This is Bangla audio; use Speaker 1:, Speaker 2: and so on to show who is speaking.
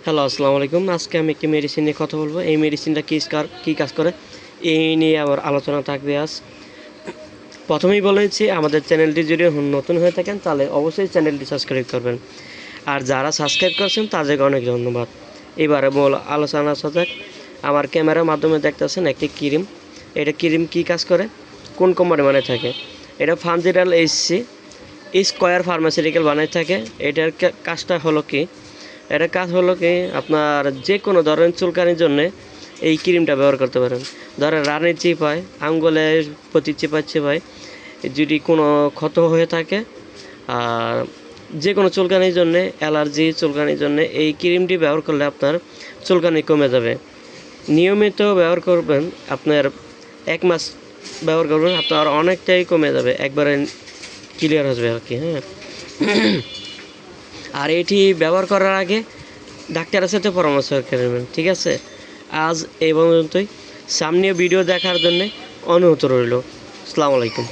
Speaker 1: হ্যালো, আসসালামু আলাইকুম। আজকে আমি একটি মেডিসিন নিয়ে কথা বলবো। এই মেডিসিনটা কী কাজ করে এই নিয়ে আবার আলোচনা থাকবে আজ। প্রথমেই বলেছি, আমাদের চ্যানেলটি যদি নতুন হয়ে থাকেন তাহলে অবশ্যই চ্যানেলটি সাবস্ক্রাইব করবেন, আর যারা সাবস্ক্রাইব করছেন তাদেরকে অনেক ধন্যবাদ। এবারে মূল আলোচনা আসা আমার ক্যামেরার মাধ্যমে দেখতেছেন একটি ক্রিম। এটা ক্রিম কী কাজ করে, কোন কোম্পানি বানিয়ে থাকে? এটা ফানজিরাল এইচসি স্কয়ার ফার্মাসিউটিক্যাল বানিয়ে থাকে। এটার কাজটা হলো কি, এটার কাজ হলো কি, আপনার যে কোনো ধরনের চুলকানির জন্য এই ক্রিমটা ব্যবহার করতে পারেন। ধরেন রানের চিপায়, আঙ্গুলের প্রতি চিপায় যদি কোনো ক্ষত হয়ে থাকে, আর যে কোনো চুলকানির জন্যে, অ্যালার্জি চুলকানির জন্যে এই ক্রিমটি ব্যবহার করলে আপনার চুলকানি কমে যাবে। নিয়মিত ব্যবহার করবেন, আপনার 1 মাস ব্যবহার করবেন, আপনার অনেকটাই কমে যাবে, একবারে ক্লিয়ার আসবে আর কি। হ্যাঁ, আর এটি ব্যবহার করার আগে ডাক্তারের সাথে পরামর্শ করবেন, ঠিক আছে? আজ এই পর্যন্তই। সামনে ভিডিও দেখার জন্য অনুরোধ রইল। আসসালামু আলাইকুম।